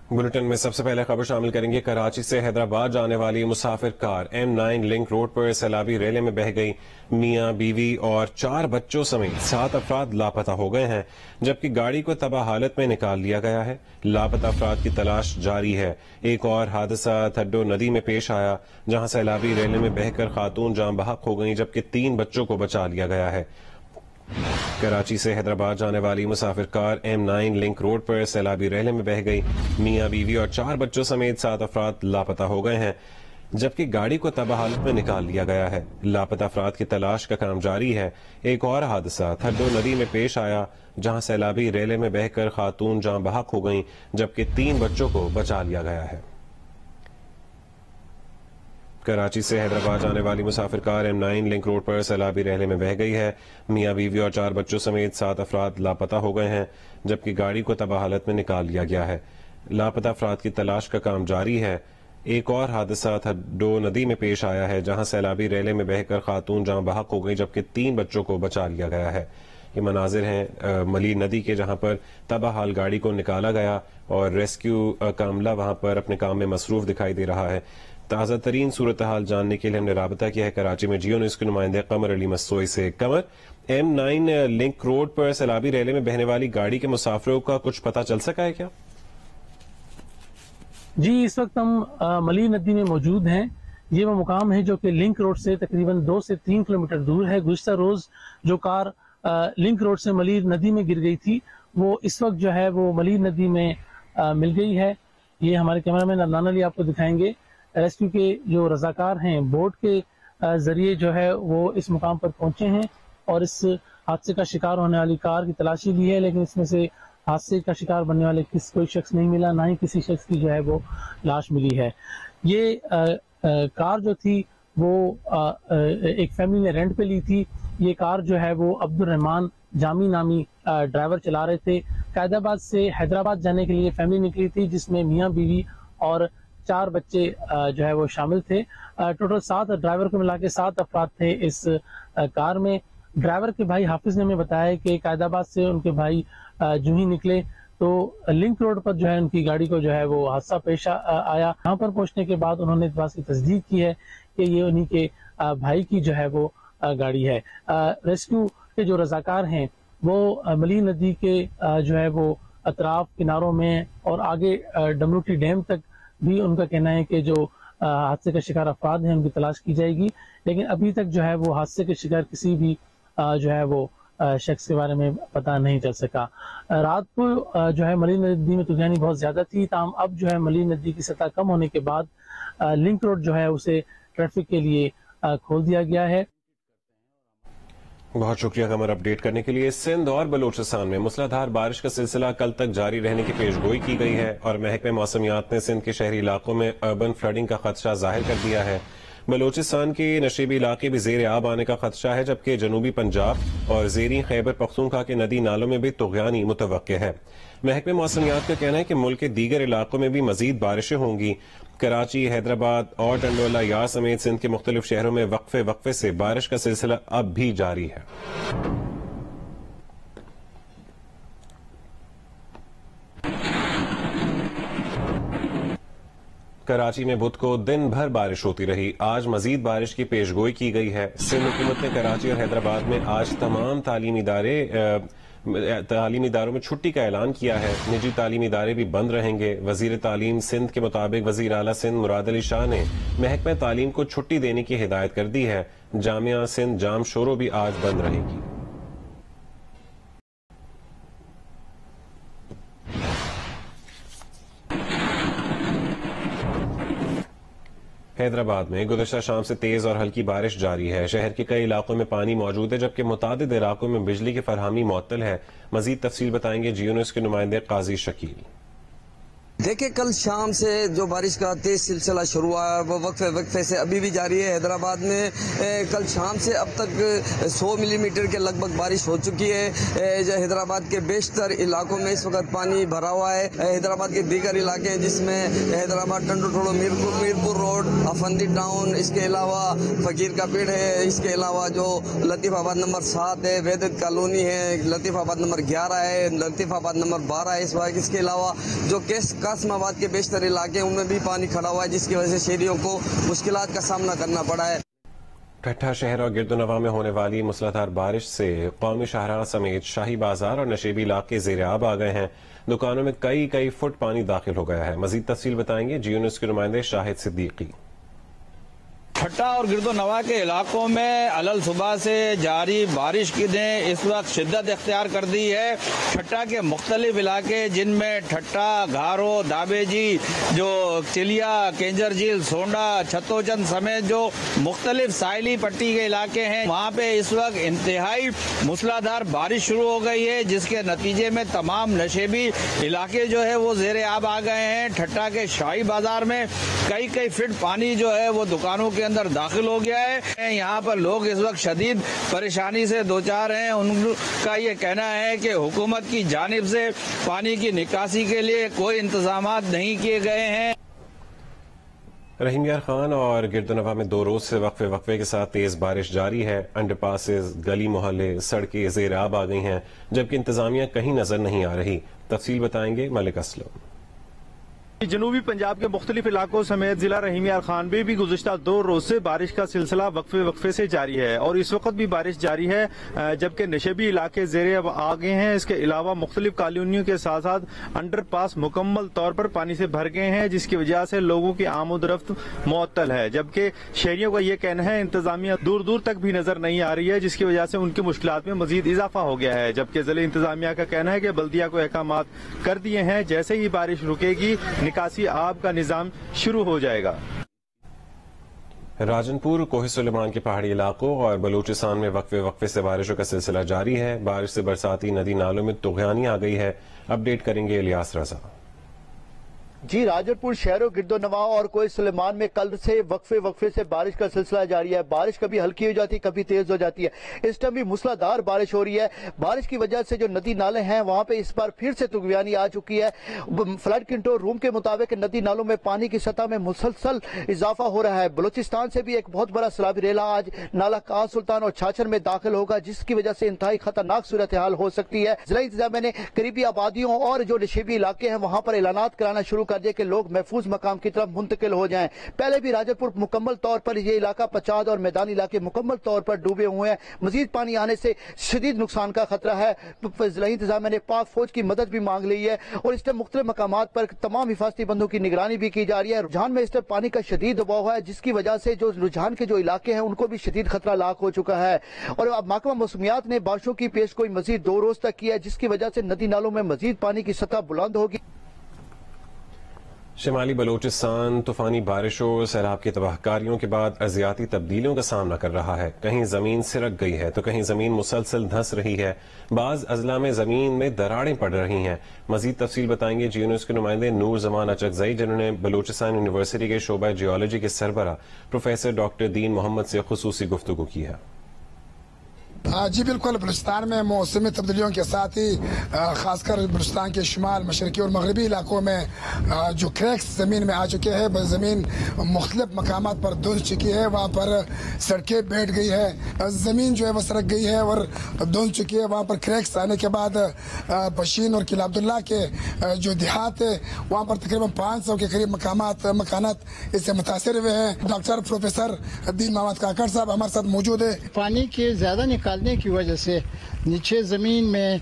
Bulletin میں سب سے پہلے خبر شامل کریں گے۔ کراچی سے حیدرآباد جانے والی مسافر کار M9 لنک روڈ پر سیلابی ریلے میں بہہ گئی۔ میاں بیوی اور 4 بچوں سمیت 7 افراد لاپتہ ہو گئے ہیں، جبکہ گاڑی کو تباہ حالت میں نکال لیا گیا ہے۔ لاپتہ افراد کی تلاش جاری ہے۔ ایک اور حادثہ تھڈو ندی میں پیش آیا، جہاں سیلابی ریلے میں بہہ کر خاتون جاں بحق ہو گئیں، جبکہ 3 بچوں کو بچا لیا گیا ہے۔ کراچی سے حیدرآباد جانے والی مسافر کار M9 لنک روڈ پر سیلابی ریلے میں بہہ گئی۔ میاں بیوی اور 4 بچوں سمیت 7 افراد لاپتہ ہو گئے ہیں، جبکہ گاڑی کو تباہ حالت میں نکال لیا گیا ہے۔ لاپتہ افراد کی تلاش کا کام جاری ہے۔ ایک اور حادثہ تھڈو ندی میں پیش آیا، جہاں سیلابی ریلے میں بہہ کر خاتون جاں بحق ہو گئیں، جبکہ 3 بچوں کو بچا لیا گیا ہے۔ کراچی سے حیدرآباد جانے والی مسافر کار M9 لنک روڈ پر سیلابی ریلے میں بہہ گئی ہے۔ میاں بیوی اور 4 بچوں سمیت 7 افراد لاپتہ ہو گئے ہیں، جبکہ گاڑی کو تباہ حالت میں نکال لیا گیا ہے۔ لاپتہ افراد کی تلاش کا کام جاری ہے۔ ایک اور حادثہ تھڈو ندی میں پیش آیا ہے، جہاں سیلابی ریلے میں بہہ کر خاتون جاں بحق ہو گئی، جبکہ 3 بچوں کو بچا لیا گیا ہے۔ یہ مناظر ہیں ملیر ندی کے، جہاں پر تباہ حال گاڑی کو نکالا گیا اور ریسکیو کا عملہ وہاں پر اپنے کام میں مصروف دکھائی دے رہا ہے۔ تازہ ترین صورتحال جاننے کے لیے ہم نے رابطہ کیا ہے کراچی میں جیو نیوز کے نمائندے قمر علی مسوئی سے۔ قمر، M9 لنک روڈ پر سیلابی ریلے میں بہنے والی گاڑی کے مسافروں کا کچھ پتہ چل سکا ہے کیا؟ جی، اس وقت ہم ملیر ندی میں موجود ہیں۔ یہ وہ مقام ہے جو کہ لنک روڈ سے تقریباً 2 سے 3 کلومیٹر دور ہے۔ گزشتہ روز جو کار لنک روڈ سے ملیر ندی میں گر گئی تھی، وہ اس وقت جو ہے وہ ملیر ندی میں مل گئی ہے۔ یہ ہمارے کیمرہ مین عدنان علی آپ کو دکھائیں گے۔ ریسکیو کے جو رضاکار ہیں بوٹ کے ذریعے جو ہے وہ اس مقام پر پہنچے ہیں اور اس حادثے کا شکار ہونے والی کار کی تلاشی لی ہے، لیکن اس میں سے حادثے کا شکار بننے والے کوئی شخص نہیں ملا، نہ ہی کسی شخص کی جو ہے وہ لاش ملی ہے۔ یہ کار جو تھی وہ ایک فیملی نے رینٹ پہ لی تھی۔ یہ کار جو ہے وہ عبد الرحمان جامی نامی ڈرائیور چلا رہے تھے۔ قائد آباد سے حیدرآباد جانے کے لیے فیملی نکلی تھی، جس میں میاں بیوی اور 4 بچے جو ہے وہ شامل تھے۔ ٹوٹل 7 ڈرائیور کو ملا کے 7 افراد تھے اس کار میں۔ ڈرائیور کے بھائی حافظ نے ہمیں بتایا کہ قائد آباد سے ان کے بھائی جو ہی نکلے تو لنک روڈ پر جو ہے ان کی گاڑی کو جو ہے وہ حادثہ پیش آیا۔ یہاں پر پہنچنے کے بعد انہوں نے اس بات کی تصدیق کی ہے کہ یہ انہی کے بھائی کی جو ہے وہ گاڑی ہے۔ ریسکیو کے جو رضاکار ہیں وہ ملیر ندی کے جو ہے وہ اطراف کناروں میں اور آگے ڈمروٹی ڈیم تک بھی ان کا کہنا ہے کہ جو حادثے کا شکار افراد ہیں ان کی تلاش کی جائے گی، لیکن ابھی تک جو ہے وہ حادثے کے شکار کسی بھی جو ہے وہ شخص کے بارے میں پتہ نہیں چل سکا۔ رات کو جو ہے ملیر ندی میں طوفانی بہت زیادہ تھی، تاہم اب جو ہے ملیر ندی کی سطح کم ہونے کے بعد لنک روڈ جو ہے اسے ٹریفک کے لیے کھول دیا گیا ہے۔ بہت شکریہ قمر اپڈیٹ کرنے کے لیے۔ سندھ اور بلوچستان میں موسلا دھار بارش کا سلسلہ کل تک جاری رہنے کی پیش گوئی کی گئی ہے اور محکمہ موسمیات نے سندھ کے شہری علاقوں میں اربن فلڈنگ کا خدشہ ظاہر کر دیا ہے۔ بلوچستان کے نشیبی علاقے بھی زیر آب آنے کا خدشہ ہے، جبکہ جنوبی پنجاب اور زیریں خیبر پختونخوا کے ندی نالوں میں بھی طغیانی متوقع ہے۔ محکمہ موسمیات کا کہنا ہے کہ ملک کے دیگر علاقوں میں بھی مزید بارشیں ہوں گی۔ کراچی، حیدرآباد اور ٹنڈولا یار سمیت سندھ کے مختلف شہروں میں وقفے سے بارش کا سلسلہ اب بھی جاری ہے۔ کراچی میں بدھ کو دن بھر بارش ہوتی رہی۔ آج مزید بارش کی پیش گوئی کی گئی ہے۔ سندھ حکومت نے کراچی اور حیدرآباد میں آج تمام تعلیمی اداروں میں چھٹی کا اعلان کیا ہے۔ نجی تعلیمی ادارے بھی بند رہیں گے۔ وزیر تعلیم سندھ کے مطابق وزیر اعلیٰ سندھ مراد علی شاہ نے محکمہ تعلیم کو چھٹی دینے کی ہدایت کر دی ہے۔ جامعہ سندھ جام شورو بھی آج بند رہے گی۔ حیدرآباد میں گزشتہ شام سے تیز اور ہلکی بارش جاری ہے۔ شہر کے کئی علاقوں میں پانی موجود ہے، جبکہ متعدد علاقوں میں بجلی کی فراہمی معطل ہے۔ مزید تفصیل بتائیں گے جیو نیوز کے نمائندے قاضی شکیل۔ دیکھیں، کل شام سے جو بارش کا تیز سلسلہ شروع ہوا ہے وہ وقفے سے ابھی بھی جاری ہے۔ حیدرآباد میں کل شام سے اب تک 100 ملی میٹر کے لگ بھگ بارش ہو چکی ہے۔ حیدرآباد کے بیشتر علاقوں میں اس وقت پانی بھرا ہوا ہے۔ حیدرآباد کے دیگر علاقے جس میں حیدرآباد ٹنڈو ٹھوڑو میرپور روڈ، افندی ٹاؤن، اس کے علاوہ فقیر کا پیڑ ہے، اس کے علاوہ جو لطیف آباد نمبر 7 ہے، ویدت کالونی ہے، لطیف آباد نمبر 11 ہے، لطیف آباد نمبر 12 ہے اس کے علاوہ جو کیس قاسم آباد کے بیشتر علاقے ان میں بھی پانی کھڑا ہوا ہے، جس کی وجہ سے شہریوں کو مشکلات کا سامنا کرنا پڑا ہے۔ ٹھٹھہ شہر اور گرد و نواح میں ہونے والی موسلادھار بارش سے قومی شاہراہ سمیت شاہی بازار اور نشیبی علاقے زیر آب آ گئے ہیں۔ دکانوں میں کئی فٹ پانی داخل ہو گیا ہے۔ مزید تفصیل بتائیں گے جیو نیوز کے نمائندے شاہد صدیقی۔ ٹھٹھہ اور گرد و نواح کے علاقوں میں علل صبح سے جاری بارش کی نے اس وقت شدت اختیار کر دی ہے۔ ٹھٹھہ کے مختلف علاقے جن میں ٹھٹھہ، گھارو، دابے جی، جو چلیا، کینجر جھیل، سونڈا، چھتو چند سمیت جو مختلف ساحلی پٹی کے علاقے ہیں، وہاں پہ اس وقت انتہائی موسلادھار بارش شروع ہو گئی ہے، جس کے نتیجے میں تمام نشیبی علاقے جو ہے وہ زیر آب آ گئے ہیں۔ ٹھٹھہ کے شاہی بازار میں کئی فٹ پانی جو ہے وہ دکانوں کے اندر داخل ہو گیا ہے۔ یہاں پر لوگ اس وقت شدید پریشانی سے دوچار ہیں۔ ان کا یہ کہنا ہے کہ حکومت کی جانب سے پانی کی نکاسی کے لیے کوئی انتظامات نہیں کیے گئے ہیں۔ رحیم یار خان اور گرد و نواح میں 2 روز سے وقفے کے ساتھ تیز بارش جاری ہے۔ انڈر پاسز، گلی محلے، سڑکیں زیر آب آ گئی ہیں، جبکہ انتظامیہ کہیں نظر نہیں آ رہی۔ تفصیل بتائیں گے ملک اسلم۔ جنوبی پنجاب کے مختلف علاقوں سمیت ضلع رحیم یار خان میں بھی گزشتہ 2 روز سے بارش کا سلسلہ وقفے سے جاری ہے اور اس وقت بھی بارش جاری ہے، جبکہ نشیبی علاقے زیر آ گئے ہیں۔ اس کے علاوہ مختلف کالونیوں کے ساتھ ساتھ انڈر پاس مکمل طور پر پانی سے بھر گئے ہیں، جس کی وجہ سے لوگوں کی آمد و رفت معطل ہے، جبکہ شہریوں کا یہ کہنا ہے انتظامیہ دور تک بھی نظر نہیں آ رہی ہے، جس کی وجہ سے ان کی مشکلات میں مزید اضافہ ہو گیا ہے، جبکہ ضلع انتظامیہ کا کہنا ہے کہ بلدیہ کو احکامات کر دیے ہیں، جیسے ہی بارش رکے گی نکاسی آب کا نظام شروع ہو جائے گا۔ راجن پور، کوہ سلیمان کے پہاڑی علاقوں اور بلوچستان میں وقفے سے بارشوں کا سلسلہ جاری ہے۔ بارش سے برساتی ندی نالوں میں طغیانی آ گئی ہے۔ اپڈیٹ کریں گے الیاس رضا۔ جی، راجن پور شہر و گرد و نواح اور کوہ سلیمان میں کل سے وقفے سے بارش کا سلسلہ جاری ہے۔ بارش کبھی ہلکی ہو جاتی ہے، کبھی تیز ہو جاتی ہے۔ اس ٹائم بھی موسلادھار بارش ہو رہی ہے۔ بارش کی وجہ سے جو ندی نالے ہیں وہاں پہ اس بار پھر سے طغیانی آ چکی ہے۔ فلڈ کنٹرول روم کے مطابق ندی نالوں میں پانی کی سطح میں مسلسل اضافہ ہو رہا ہے۔ بلوچستان سے بھی ایک بہت بڑا سیلابی ریلا آج نالا قاز سلطان اور چھاچھر میں داخل ہوگا، جس کی وجہ سے انتہائی خطرناک صورتحال ہو سکتی ہے۔ ضلع انتظامیہ نے قریبی آبادیوں اور جو نشیبی علاقے ہیں وہاں پر اعلانات کرانا شروع کر دیا کہ لوگ محفوظ مقام کی طرف منتقل ہو جائیں۔ پہلے بھی راجن پور مکمل طور پر یہ علاقہ پچاد اور میدانی علاقے مکمل طور پر ڈوبے ہوئے ہیں۔ مزید پانی آنے سے شدید نقصان کا خطرہ ہے۔ ضلعی انتظامیہ نے پاک فوج کی مدد بھی مانگ لی ہے اور اس ٹائم مختلف مقامات پر تمام حفاظتی بندوں کی نگرانی بھی کی جا رہی ہے۔ رجحان میں اس ٹائم پانی کا شدید دباؤ ہے، جس کی وجہ سے جو رجحان کے جو علاقے ہیں ان کو بھی شدید خطرہ لاحق ہو چکا ہے۔ اور اب محکمہ موسمیات نے بارشوں کی پیشگوئی مزید 2 روز تک کی ہے، جس کی وجہ سے ندی نالوں میں مزید پانی کی سطح بلند ہوگی۔ شمالی بلوچستان طوفانی بارشوں اور سیلاب کی تباہ کاریوں کے بعد ارضیاتی تبدیلیوں کا سامنا کر رہا ہے۔ کہیں زمین سرک گئی ہے تو کہیں زمین مسلسل دھنس رہی ہے۔ بعض اضلاع میں زمین میں دراڑیں پڑ رہی ہیں۔ مزید تفصیل بتائیں گے جیو نیوز کے نمائندے نور زمان اچکزئی، جنہوں نے بلوچستان یونیورسٹی کے شعبہ جیولوجی کے سربراہ پروفیسر ڈاکٹر دین محمد سے خصوصی گفتگو کی ہے۔ جی بالکل، بلوچستان میں موسمی تبدیلیوں کے ساتھ ہی خاص کر بلوچستان کے شمال، مشرقی اور مغربی علاقوں میں جو کریکس زمین میں آ چکے ہیں، زمین مختلف مقامات پر دھنس چکی ہے، وہاں پر سڑکیں بیٹھ گئی ہے، زمین جو ہے وہ سرک گئی ہے اور دھنس چکی ہے۔ وہاں پر کریکس آنے کے بعد پشین اور قلعہ عبداللہ کے جو دیہات ہے وہاں پر تقریباً 500 کے قریب مکانات اس سے متاثر ہوئے ہیں۔ ڈاکٹر پروفیسر دین محمد کاکڑ صاحب ہمارے ساتھ موجود ہے۔ پانی کے زیادہ نکالنے کی وجہ سے نیچے زمین میں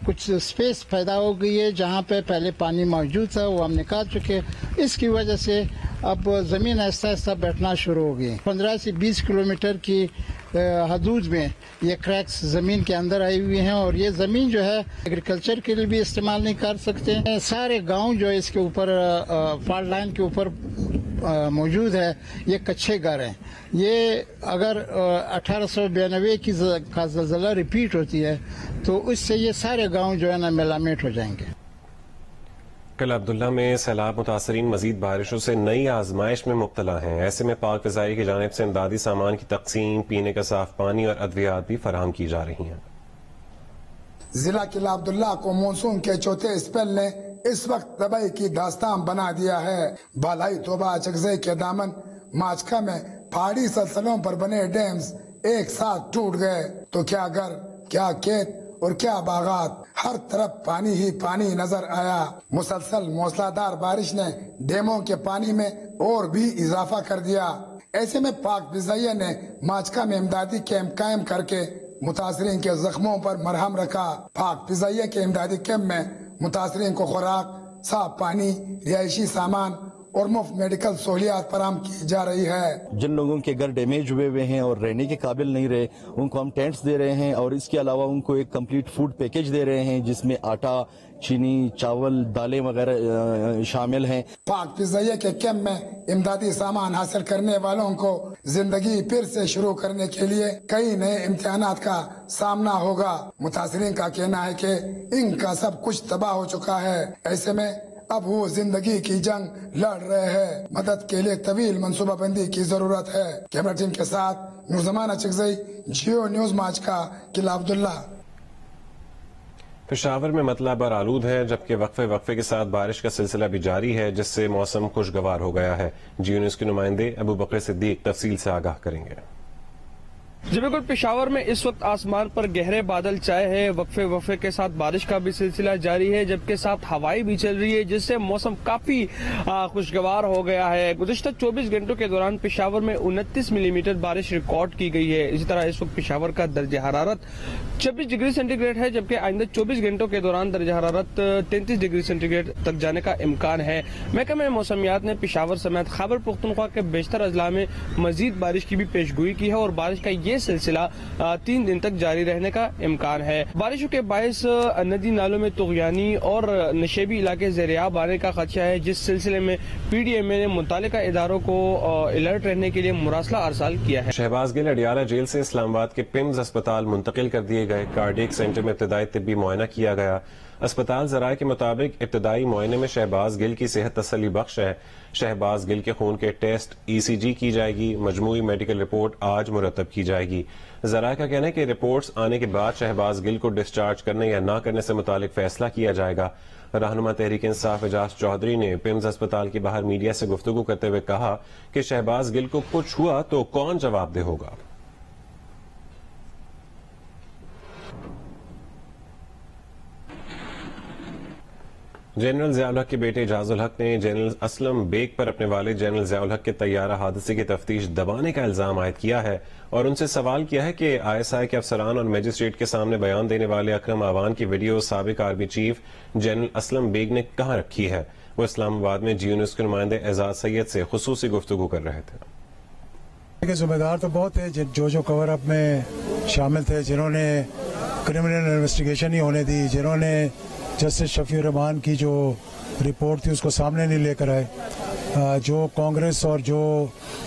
کچھ سپیس پیدا ہو گئی ہے، جہاں پہ پہلے پانی موجود تھا وہ ہم نکال چکے۔ اس کی وجہ سے اب زمین آہستہ آہستہ بیٹھنا شروع ہو گئی۔ 15 سے 20 کلومیٹر کی حدود میں یہ کریکس زمین کے اندر آئی ہوئی ہیں اور یہ زمین جو ہے ایگریکلچر کے لیے بھی استعمال نہیں کر سکتے ہیں۔ سارے گاؤں جو اس کے اوپر فالٹ لائن کے اوپر موجود ہے یہ کچے گھر ہیں۔ یہ اگر 1892 کا زلزلہ ریپیٹ ہوتی ہے تو اس سے یہ سارے گاؤں جو ہے نا میلامیٹ ہو جائیں گے۔ قلعہ عبداللہ میں سیلاب متاثرین مزید بارشوں سے نئی آزمائش میں مبتلا ہیں۔ ایسے میں پاک فضائیہ کی جانب سے امدادی سامان کی تقسیم، پینے کا صاف پانی اور ادویات بھی فراہم کی جا رہی ہیں۔ ضلع قلعہ عبداللہ کو مونسون کے چوتھے اسپیل نے اس وقت تباہی کی داستان بنا دیا ہے۔ بالائی توبہ اچکزئی کے دامن ماچکا میں پہاڑی سلسلوں پر بنے ڈیمز ایک ساتھ ٹوٹ گئے تو کیا گھر، کیا کھیت اور کیا باغات، ہر طرف پانی ہی پانی نظر آیا۔ مسلسل موسلادھار بارش نے ڈیموں کے پانی میں اور بھی اضافہ کر دیا۔ ایسے میں پاک فضائیہ نے ماچکا میں امدادی کیمپ قائم کر کے متاثرین کے زخموں پر مرہم رکھا۔ پاک فضائیہ کے امدادی کیمپ میں متاثرین کو خوراک، صاف پانی، رہائشی سامان اور مفت میڈیکل سہولیات فراہم کی جا رہی ہے۔ جن لوگوں کے گھر ڈیمیج ہوئے ہیں اور رہنے کے قابل نہیں رہے، ان کو ہم ٹینٹس دے رہے ہیں، اور اس کے علاوہ ان کو ایک کمپلیٹ فوڈ پیکج دے رہے ہیں جس میں آٹا، چینی، چاول، دالیں وغیرہ شامل ہیں۔ پاک فضائیہ کے کیمپ میں امدادی سامان حاصل کرنے والوں کو زندگی پھر سے شروع کرنے کے لیے کئی نئے امتحانات کا سامنا ہوگا۔ متاثرین کا کہنا ہے کہ ان کا سب کچھ تباہ ہو چکا ہے، ایسے میں اب وہ زندگی کی جنگ لڑ رہے ہیں۔ مدد کے لیے طویل منصوبہ بندی کی ضرورت ہے۔ کیمرہ ٹیم کے ساتھ نورزمان اچکزئی، جیو نیوز ماچکا، قلعہ عبداللہ۔ پشاور میں مطلع بر آلود ہے، جبکہ وقفے کے ساتھ بارش کا سلسلہ بھی جاری ہے، جس سے موسم خوشگوار ہو گیا ہے۔ جیو نیوز کے نمائندے ابو بکر صدیق تفصیل سے آگاہ کریں گے۔ جی بالکل، پشاور میں اس وقت آسمان پر گہرے بادل چھائے ہیں، وقفے کے ساتھ بارش کا بھی سلسلہ جاری ہے، جبکہ ساتھ ہوائیں بھی چل رہی ہے، جس سے موسم کافی خوشگوار ہو گیا ہے۔ گزشتہ 24 گھنٹوں کے دوران پشاور میں 29 ملی میٹر بارش ریکارڈ کی گئی ہے۔ اسی طرح اس وقت پشاور کا درجہ حرارت 26 ڈگری سینٹی گریڈ ہے، جبکہ آئندہ 24 گھنٹوں کے دوران درجہ حرارت 33 ڈگری سینٹی گریڈ تک جانے کا امکان ہے۔ محکمہ موسمیات نے پشاور سمیت خیبر پختونخوا کے بیشتر اضلاع میں مزید بارش کی بھی پیشگوئی کی ہے، اور بارش کا یہ سلسلہ 3 دن تک جاری رہنے کا امکان ہے۔ بارشوں کے باعث ندی نالوں میں طغیانی اور نشیبی علاقے زیر آب آنے کا خدشہ ہے، جس سلسلے میں پی ڈی ایم اے نے متعلقہ اداروں کو الرٹ رہنے کے لیے مراسلہ ارسال کیا ہے۔ شہباز گل اڈیالہ جیل سے اسلام آباد کے پمز اسپتال منتقل کر دیے گئے۔ کارڈیک سینٹر میں ابتدائی طبی معائنہ کیا گیا۔ اسپتال ذرائع کے مطابق ابتدائی معائنے میں شہباز گل کی صحت تسلی بخش ہے۔ شہباز گل کے خون کے ٹیسٹ ECG کی جائے گی۔ مجموعی میڈیکل رپورٹ آج مرتب کی جائے گی۔ ذرائع کا کہنا ہے کہ رپورٹس آنے کے بعد شہباز گل کو ڈسچارج کرنے یا نہ کرنے سے متعلق فیصلہ کیا جائے گا۔ رہنما تحریک انصاف اعجاز چودھری نے پمز اسپتال کے باہر میڈیا سے گفتگو کرتے ہوئے کہا کہ شہباز گل کو کچھ ہوا تو کون جواب دہ ہوگا۔ جنرل ضیاء الحق کے بیٹے اعجاز الحق نے جنرل اسلم بیگ پر اپنے والد جنرل ضیاء الحق کے طیارہ حادثے کی تفتیش دبانے کا الزام عائد کیا ہے، اور ان سے سوال کیا ہے کہ ISI کے افسران اور میجسٹریٹ کے سامنے بیان دینے والے اکرم آوان کی ویڈیو سابق army chief general Aslam Beg نے کہاں رکھی ہے۔ وہ اسلام آباد میں جیو نیوز کے نمائندے اعزاز سید سے خصوصی گفتگو کر رہے تھے۔ ذمہ دار تو بہت ہے جو کور اپ میں شامل تھے، جنہوں نے کرمنل انویسٹیگیشن ہی ہونے دی، جنہوں نے جسٹس شفیع الرحمان کی جو رپورٹ تھی اس کو سامنے نہیں لے کر آئے، جو کانگریس اور جو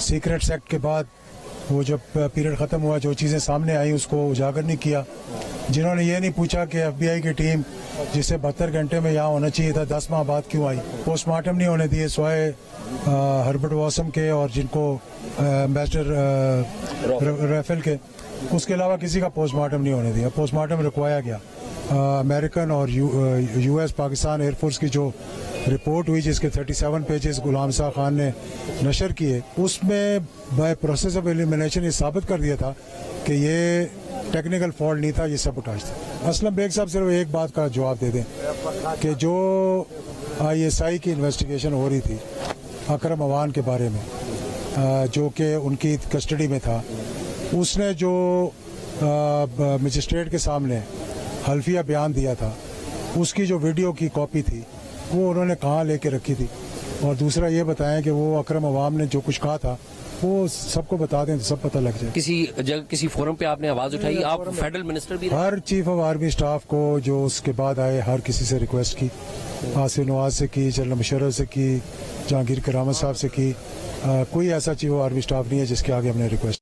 سیکریٹس ایکٹ کے بعد وہ جب پیریڈ ختم ہوا جو چیزیں سامنے آئیں اس کو اجاگر نہیں کیا، جنہوں نے یہ نہیں پوچھا کہ FBI کی ٹیم جسے 72 گھنٹے میں یہاں ہونا چاہیے تھا 10 ماہ بعد کیوں آئی، پوسٹ مارٹم نہیں ہونے دیے سوائے ہربرٹ واسم کے اور جن کو ایمبیسڈر ریفل کے، اس کے علاوہ کسی کا پوسٹ مارٹم نہیں ہونے دیا۔ پوسٹ مارٹم رکوایا گیا۔ امریکن اور US پاکستان ایئر فورس کی جو رپورٹ ہوئی جس کے 37 پیجز غلام صاحب خان نے نشر کیے، اس میں بائی پروسیس آف ایلیمنیشن یہ ثابت کر دیا تھا کہ یہ ٹیکنیکل فالٹ نہیں تھا، یہ سبوٹاژ تھا۔ اسلم بیگ صاحب صرف ایک بات کا جواب دے دیں کہ جو ISI کی انویسٹیگیشن ہو رہی تھی اکرم آوان کے بارے میں جو کہ ان کی کسٹڈی میں تھا، اس نے جو مجسٹریٹ کے سامنے حلفیہ بیان دیا تھا اس کی جو ویڈیو کی کاپی تھی وہ انہوں نے کہاں لے کے رکھی تھی، اور دوسرا یہ بتائیں کہ وہ اکرم عوام نے جو کچھ کہا تھا وہ سب کو بتا دیں تو سب پتہ لگ جائے۔ کسی جگہ کسی فورم پہ آپ نے آواز اٹھائی؟ آپ فیڈرل منسٹر بھی؟ ہر چیف آف آرمی سٹاف کو جو اس کے بعد آئے ہر کسی سے ریکویسٹ کی، آصف نواز سے کی، جنرل مشرف سے کی، جہانگیر کرامت صاحب سے کی، کوئی ایسا چیف آف آرمی سٹاف نہیں ہے جس کے آگے ہم نے ریکویسٹ